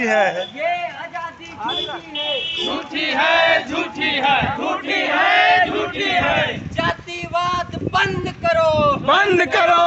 है, ये आजादी झूठी है, झूठी है, झूठी है, झूठी है, झूठी है। जातिवाद बंद करो, बंद करो,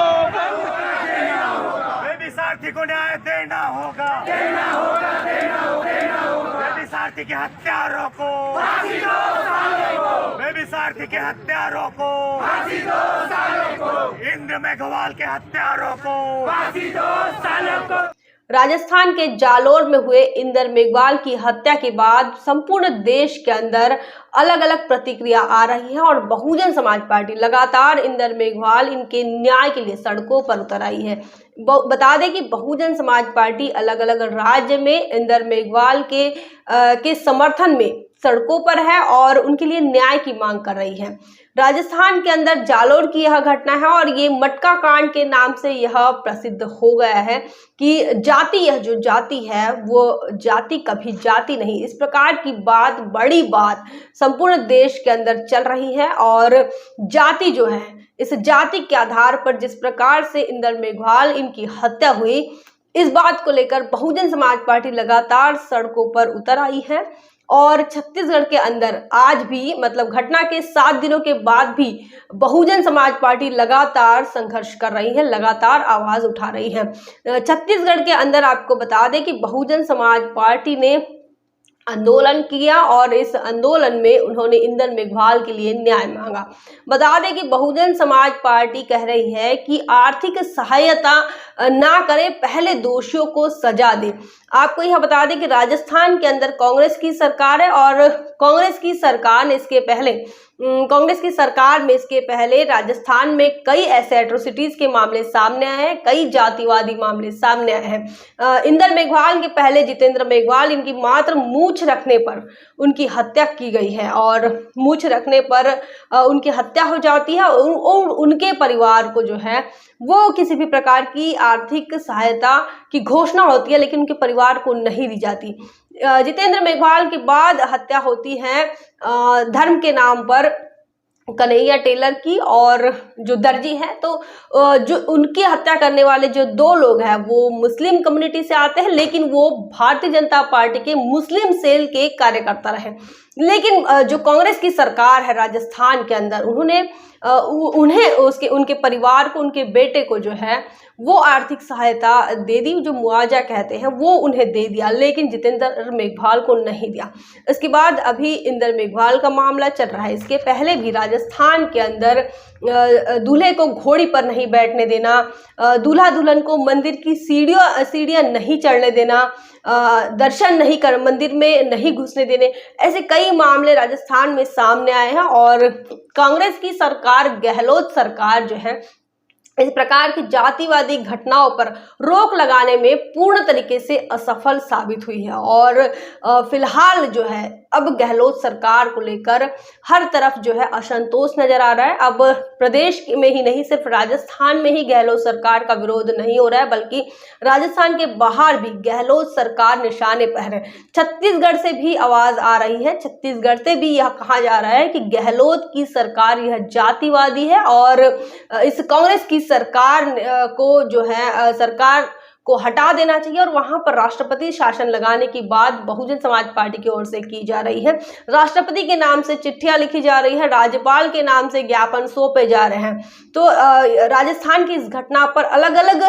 बेबी को न्याय देना होगा, देना होगा, देना होगा, देना होगा। बेबी सारथी की हत्या रोको, फांसी दो सालों को। बेबी सारथी की हत्या रोको, फांसी दो सालों को। इंद्र मेघवाल की हत्या रोको, फांसी दो सालों को। राजस्थान के जालोर में हुए इंदर मेघवाल की हत्या के बाद संपूर्ण देश के अंदर अलग अलग प्रतिक्रिया आ रही है और बहुजन समाज पार्टी लगातार इंदर मेघवाल इनके न्याय के लिए सड़कों पर उतर आई है। बता दें कि बहुजन समाज पार्टी अलग अलग राज्य में इंदर मेघवाल के समर्थन में सड़कों पर है और उनके लिए न्याय की मांग कर रही है। राजस्थान के अंदर जालोर की यह घटना है और ये मटका कांड के नाम से यह प्रसिद्ध हो गया है कि जाति, यह जो जाति है वो जाति कभी जाति नहीं, इस प्रकार की बात, बड़ी बात संपूर्ण देश के अंदर चल रही है। और जाति जो है, इस जाति के आधार पर जिस प्रकार से इंदर मेघवाल इनकी हत्या हुई, इस बात को लेकर बहुजन समाज पार्टी लगातार सड़कों पर उतर आई है। और छत्तीसगढ़ के अंदर आज भी, मतलब घटना के 7 दिनों के बाद भी बहुजन समाज पार्टी लगातार संघर्ष कर रही है, लगातार आवाज उठा रही है। छत्तीसगढ़ के अंदर आपको बता दें कि बहुजन समाज पार्टी ने आंदोलन किया और इस आंदोलन में उन्होंने इंदर मेघवाल के लिए न्याय मांगा। बता दें कि बहुजन समाज पार्टी कह रही है कि आर्थिक सहायता ना करे, पहले दोषियों को सजा दे। आपको यह बता दें कि राजस्थान के अंदर कांग्रेस की सरकार है और कांग्रेस की सरकार में इसके पहले राजस्थान में कई ऐसे एट्रोसिटीज के मामले सामने आए हैं, कई जातिवादी मामले सामने आए हैं। इंदर मेघवाल के पहले जितेंद्र मेघवाल, इनकी मात्र मूंछ रखने पर उनकी हत्या की गई है और मूंछ रखने पर उनकी हत्या हो जाती है और उनके परिवार को जो है वो किसी भी प्रकार की आर्थिक सहायता की घोषणा होती है, लेकिन उनके परिवार को नहीं दी जाती। जितेंद्र मेघवाल के बाद हत्या होती है धर्म के नाम पर कन्हैया टेलर की और जो दर्जी है, तो जो उनकी हत्या करने वाले जो 2 लोग हैं वो मुस्लिम कम्युनिटी से आते हैं, लेकिन वो भारतीय जनता पार्टी के मुस्लिम सेल के कार्यकर्ता रहे। लेकिन जो कांग्रेस की सरकार है राजस्थान के अंदर, उनके परिवार को, उनके बेटे को जो है वो आर्थिक सहायता दे दी, जो मुआवजा कहते हैं वो उन्हें दे दिया, लेकिन जितेंद्र मेघवाल को नहीं दिया। इसके बाद अभी इंदर मेघवाल का मामला चल रहा है। इसके पहले भी राजस्थान के अंदर दूल्हे को घोड़ी पर नहीं बैठने देना, दूल्हा दुल्हन को मंदिर की सीढ़ियां नहीं चढ़ने देना, दर्शन नहीं कर, मंदिर में नहीं घुसने देने, ऐसे कई मामले राजस्थान में सामने आए हैं। और कांग्रेस की सरकार, गहलोत सरकार जो है, इस प्रकार की जातिवादी घटनाओं पर रोक लगाने में पूर्ण तरीके से असफल साबित हुई है। और फिलहाल जो है अब गहलोत सरकार को लेकर हर तरफ जो है असंतोष नजर आ रहा है। अब प्रदेश में ही नहीं, सिर्फ राजस्थान में ही गहलोत सरकार का विरोध नहीं हो रहा है, बल्कि राजस्थान के बाहर भी गहलोत सरकार निशाने पर है। छत्तीसगढ़ से भी आवाज आ रही है, छत्तीसगढ़ से भी यह कहा जा रहा है कि गहलोत की सरकार यह जातिवादी है और इस कांग्रेस की सरकार को जो है सरकार को हटा देना चाहिए और वहां पर राष्ट्रपति शासन लगाने की बात बहुजन समाज पार्टी की ओर से की जा रही है। राष्ट्रपति के नाम से चिट्ठियां लिखी जा रही है, राज्यपाल के नाम से ज्ञापन सौंपे जा रहे हैं। तो राजस्थान की इस घटना पर अलग अलग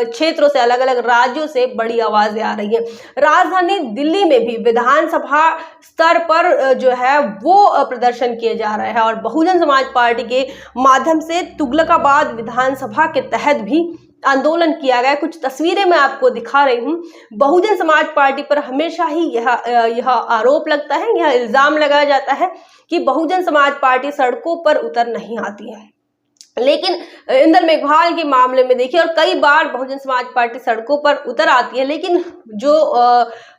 क्षेत्रों से, अलग अलग राज्यों से बड़ी आवाजें आ रही है। राजधानी दिल्ली में भी विधानसभा स्तर पर जो है वो प्रदर्शन किए जा रहे हैं और बहुजन समाज पार्टी के माध्यम से तुगलकाबाद विधानसभा के तहत भी आंदोलन किया गया। कुछ तस्वीरें मैं आपको दिखा रही हूँ। बहुजन समाज पार्टी पर हमेशा ही यह आरोप लगता है, यह इल्जाम लगाया जाता है कि बहुजन समाज पार्टी सड़कों पर उतर नहीं आती है, लेकिन इंदर मेघवाल के मामले में देखिए, और कई बार बहुजन समाज पार्टी सड़कों पर उतर आती है, लेकिन जो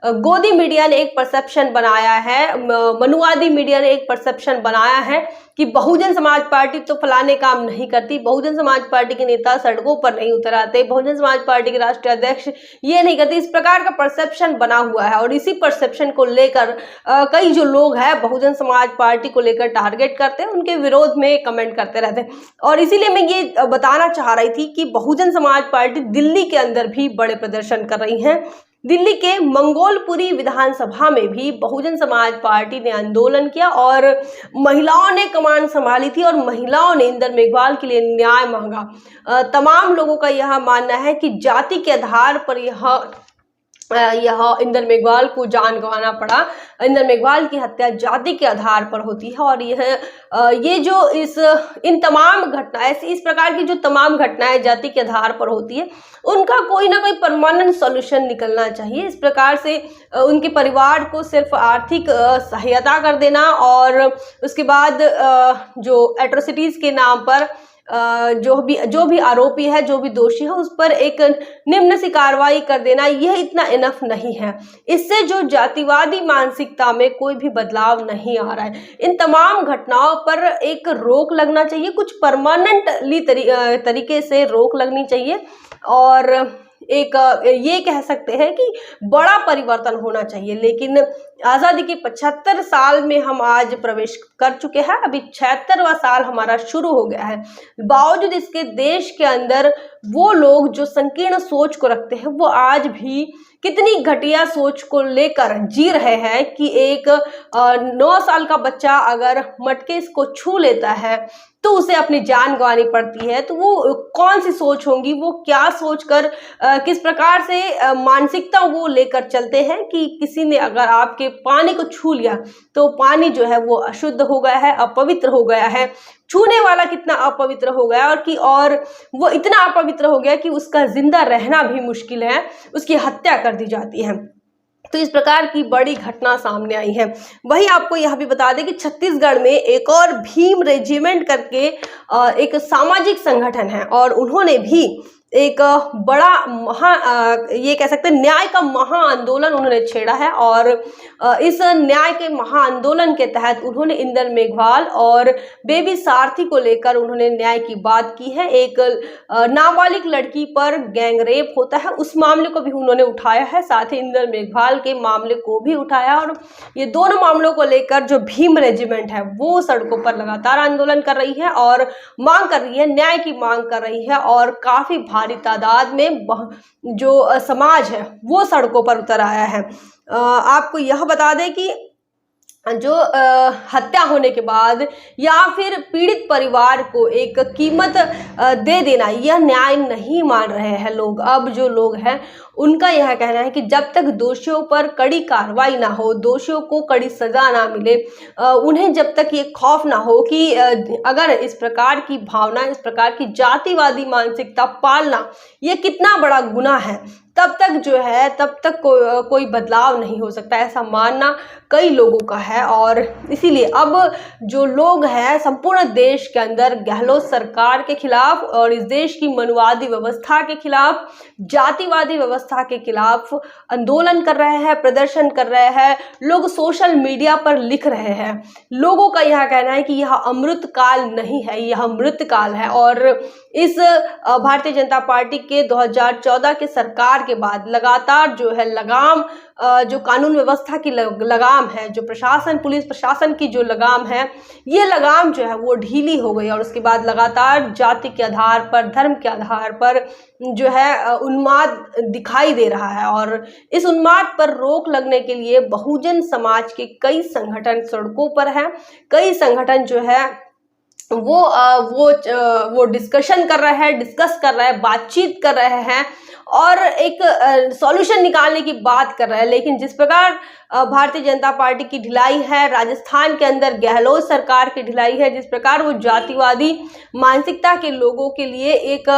गोदी मीडिया ने एक परसेप्शन बनाया है, मनुवादी मीडिया ने एक परसेप्शन बनाया है कि बहुजन समाज पार्टी तो फलाने काम नहीं करती, बहुजन समाज पार्टी के नेता सड़कों पर नहीं उतर आते, बहुजन समाज पार्टी के राष्ट्रीय अध्यक्ष ये नहीं करते, इस प्रकार का परसेप्शन बना हुआ है। और इसी परसेप्शन को लेकर कई जो लोग हैं बहुजन समाज पार्टी को लेकर टारगेट करते हैं, उनके विरोध में कमेंट करते रहते हैं। और इसीलिए मैं ये बताना चाह रही थी कि बहुजन समाज पार्टी दिल्ली के अंदर भी बड़े प्रदर्शन कर रही है। दिल्ली के मंगोलपुरी विधानसभा में भी बहुजन समाज पार्टी ने आंदोलन किया और महिलाओं ने कमान संभाली थी और महिलाओं ने इंदर मेघवाल के लिए न्याय मांगा। तमाम लोगों का यह मानना है कि जाति के आधार पर यह इंदर मेघवाल को जान गंवाना पड़ा। इंदर मेघवाल की हत्या जाति के आधार पर होती है और ये जो इन तमाम घटनाएं, इस प्रकार की जो तमाम घटनाएं जाति के आधार पर होती है, उनका कोई ना कोई परमानेंट सॉल्यूशन निकलना चाहिए। इस प्रकार से उनके परिवार को सिर्फ आर्थिक सहायता कर देना और उसके बाद जो एट्रोसिटीज के नाम पर जो भी आरोपी है, जो भी दोषी है, उस पर एक निम्न सी कार्रवाई कर देना, यह इतना इनफ नहीं है। इससे जो जातिवादी मानसिकता में कोई भी बदलाव नहीं आ रहा है। इन तमाम घटनाओं पर एक रोक लगना चाहिए, कुछ परमानेंटली तरीके से रोक लगनी चाहिए और एक ये कह सकते हैं कि बड़ा परिवर्तन होना चाहिए। लेकिन आज़ादी के 75 साल में हम आज प्रवेश कर चुके हैं, अभी 76वां साल हमारा शुरू हो गया है। बावजूद इसके देश के अंदर वो लोग जो संकीर्ण सोच को रखते हैं, वो आज भी कितनी घटिया सोच को लेकर जी रहे हैं कि एक 9 साल का बच्चा अगर मटके को छू लेता है तो उसे अपनी जान गंवानी पड़ती है। तो वो कौन सी सोच होंगी, वो क्या सोचकर किस प्रकार से मानसिकता वो लेकर चलते हैं कि किसी ने अगर आपके पानी को छू लिया तो पानी जो है वो अशुद्ध हो गया है, अपवित्र हो गया है। छूने वाला कितना अपवित्र हो गया और वो इतना अपवित्र हो गया कि उसका जिंदा रहना भी मुश्किल है, उसकी हत्या कर दी जाती है। तो इस प्रकार की बड़ी घटना सामने आई है। वहीं आपको यह भी बता दें कि छत्तीसगढ़ में एक और भीम रेजिमेंट करके एक सामाजिक संगठन है और उन्होंने भी एक बड़ा ये कह सकते हैं न्याय का महा आंदोलन उन्होंने छेड़ा है और इस न्याय के महा आंदोलन के तहत उन्होंने इंदर मेघवाल और बेबी सारथी को लेकर उन्होंने न्याय की बात की है। एक नाबालिग लड़की पर गैंग रेप होता है, उस मामले को भी उन्होंने उठाया है, साथ ही इंदर मेघवाल के मामले को भी उठाया और ये दोनों मामलों को लेकर जो भीम रेजिमेंट है वो सड़कों पर लगातार आंदोलन कर रही है और मांग कर रही है, न्याय की मांग कर रही है और काफी भारी तादाद में जो समाज है वो सड़कों पर उतर आया है। आपको यह बता दें कि जो हत्या होने के बाद या फिर पीड़ित परिवार को एक कीमत दे देना, यह न्याय नहीं मान रहे हैं लोग। अब जो लोग हैं उनका यह कहना है कि जब तक दोषियों पर कड़ी कार्रवाई ना हो, दोषियों को कड़ी सजा ना मिले, उन्हें जब तक ये खौफ ना हो कि अगर इस प्रकार की भावना, इस प्रकार की जातिवादी मानसिकता पालना ये कितना बड़ा गुनाह है, तब तक कोई बदलाव नहीं हो सकता, ऐसा मानना कई लोगों का है। और इसीलिए अब जो लोग हैं संपूर्ण देश के अंदर गहलोत सरकार के खिलाफ और इस देश की मनुवादी व्यवस्था के खिलाफ, जातिवादी व्यवस्था के खिलाफ आंदोलन कर रहे हैं, प्रदर्शन कर रहे हैं। लोग सोशल मीडिया पर लिख रहे हैं। लोगों का यह कहना है कि यह अमृत काल नहीं है, यह मृत काल है। और इस भारतीय जनता पार्टी के 2014 के सरकार के बाद लगातार जो है लगाम, जो कानून व्यवस्था की लगाम है, जो प्रशासन, पुलिस प्रशासन की जो लगाम है, ये लगाम जो है वो ढीली हो गई और उसके बाद लगातार जाति के आधार पर, धर्म के आधार पर जो है उन्माद दिखाई दे रहा है। और इस उन्माद पर रोक लगने के लिए बहुजन समाज के कई संगठन सड़कों पर हैं। कई संगठन जो है वो डिस्कशन कर रहे हैं, डिस्कस कर रहे हैं, बातचीत कर रहे हैं और एक सॉल्यूशन निकालने की बात कर रहे हैं। लेकिन जिस प्रकार भारतीय जनता पार्टी की ढिलाई है, राजस्थान के अंदर गहलोत सरकार की ढिलाई है, जिस प्रकार वो जातिवादी मानसिकता के लोगों के लिए एक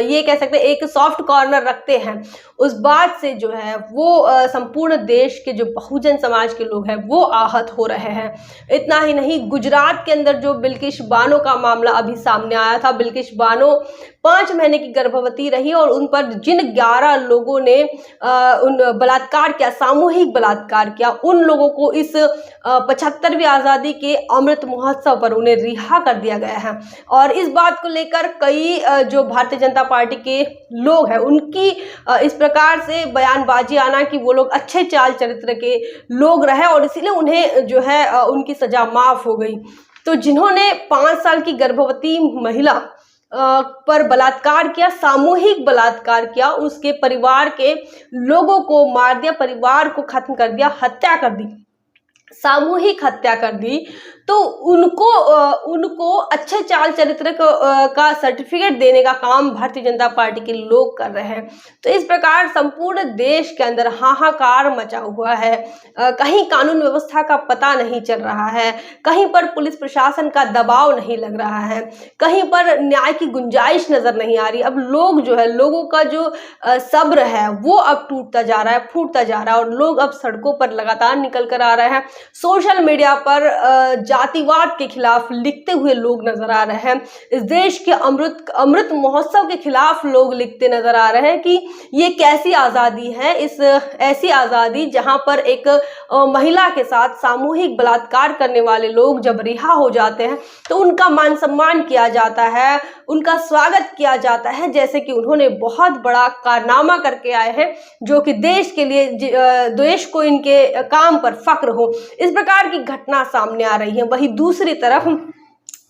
ये कह सकते हैं एक सॉफ्ट कॉर्नर रखते हैं, उस बात से जो है वो संपूर्ण देश के जो बहुजन समाज के लोग हैं वो आहत हो रहे हैं। इतना ही नहीं, गुजरात के अंदर जो बिल्किश बानो का मामला अभी सामने आया था, बिल्किश बानो 5 महीने की गर्भवती रही और उन पर जिन 11 लोगों ने उन बलात्कार किया, सामूहिक बलात्कार किया, उन लोगों को इस 75वीं आज़ादी के अमृत महोत्सव पर उन्हें रिहा कर दिया गया है। और इस बात को लेकर कई जो भारतीय जनता पार्टी के लोग हैं उनकी इस प्रकार से बयानबाजी आना कि वो लोग अच्छे चाल चरित्र के लोग रहे और इसीलिए उन्हें जो है उनकी सजा माफ हो गई। तो जिन्होंने 5 साल की गर्भवती महिला पर बलात्कार किया, सामूहिक बलात्कार किया, उसके परिवार के लोगों को मार दिया, परिवार को खत्म कर दिया, हत्या कर दी, सामूहिक हत्या कर दी, तो उनको अच्छे चाल चरित्र का सर्टिफिकेट देने का काम भारतीय जनता पार्टी के लोग कर रहे हैं। तो इस प्रकार संपूर्ण देश के अंदर हाहाकार मचा हुआ है। कहीं कानून व्यवस्था का पता नहीं चल रहा है, कहीं पर पुलिस प्रशासन का दबाव नहीं लग रहा है, कहीं पर न्याय की गुंजाइश नजर नहीं आ रही। अब लोग जो है, लोगों का जो सब्र है वो अब टूटता जा रहा है, फूटता जा रहा है, और लोग अब सड़कों पर लगातार निकल कर आ रहे हैं। सोशल मीडिया पर जातिवाद के खिलाफ लिखते हुए लोग नजर आ रहे हैं। इस देश के अमृत महोत्सव के खिलाफ लोग लिखते नजर आ रहे हैं कि ये कैसी आज़ादी है, इस ऐसी आज़ादी जहां पर एक महिला के साथ सामूहिक बलात्कार करने वाले लोग जब रिहा हो जाते हैं तो उनका मान सम्मान किया जाता है, उनका स्वागत किया जाता है जैसे कि उन्होंने बहुत बड़ा कारनामा करके आए हैं, जो कि देश के लिए, देश को इनके काम पर फक्र हो। इस प्रकार की घटना सामने आ रही है। वहीं दूसरी तरफ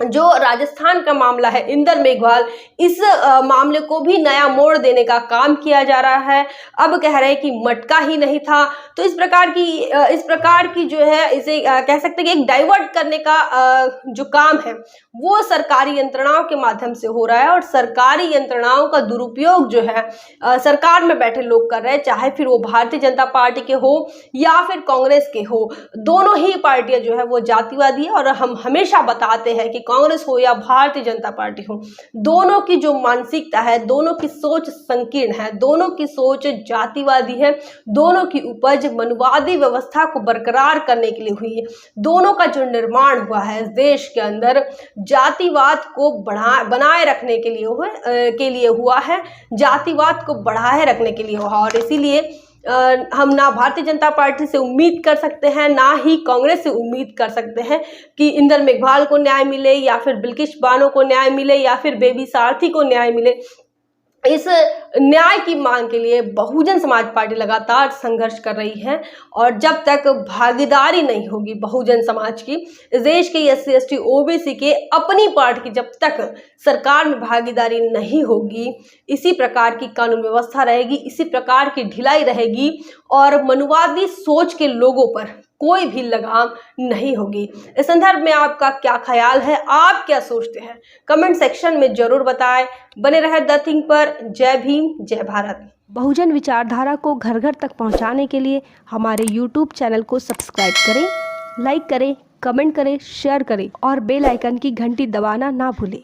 जो राजस्थान का मामला है, इंदर मेघवाल, इस मामले को भी नया मोड़ देने का काम किया जा रहा है। अब कह रहे हैं कि मटका ही नहीं था। तो इस प्रकार की जो है, इसे कह सकते हैं कि एक डाइवर्ट करने का जो काम है वो सरकारी यंत्रणाओं के माध्यम से हो रहा है, और सरकारी यंत्रणाओं का दुरुपयोग जो है सरकार में बैठे लोग कर रहे हैं, चाहे फिर वो भारतीय जनता पार्टी के हो या फिर कांग्रेस के हो। दोनों ही पार्टियां जो है वो जातिवादी है, और हम हमेशा बताते हैं कि कांग्रेस हो या भारतीय जनता पार्टी हो, दोनों की जो मानसिकता है, दोनों की सोच संकीर्ण है, दोनों की सोच जातिवादी है, दोनों की उपज मनुवादी व्यवस्था को बरकरार करने के लिए हुई है। दोनों का जो निर्माण हुआ है इस देश के अंदर जातिवाद को बनाए रखने के लिए हुआ है, जातिवाद को बढ़ाए रखने के लिए हुआ, और इसीलिए हम ना भारतीय जनता पार्टी से उम्मीद कर सकते हैं, ना ही कांग्रेस से उम्मीद कर सकते हैं कि इंदर मेघवाल को न्याय मिले, या फिर बिल्किस बानो को न्याय मिले, या फिर बेबी सारथी को न्याय मिले। इस न्याय की मांग के लिए बहुजन समाज पार्टी लगातार संघर्ष कर रही है, और जब तक भागीदारी नहीं होगी बहुजन समाज की, इस देश के SC ST OBC के अपनी पार्टी की जब तक सरकार में भागीदारी नहीं होगी, इसी प्रकार की कानून व्यवस्था रहेगी, इसी प्रकार की ढिलाई रहेगी, और मनुवादी सोच के लोगों पर कोई भी लगाम नहीं होगी। इस संदर्भ में आपका क्या ख्याल है, आप क्या सोचते हैं, कमेंट सेक्शन में जरूर बताएं। बने रहे द थिंक पर। जय भीम, जय भारत। बहुजन विचारधारा को घर घर तक पहुंचाने के लिए हमारे YouTube चैनल को सब्सक्राइब करें, लाइक करें, कमेंट करें, शेयर करें और बेल आइकन की घंटी दबाना ना भूलें।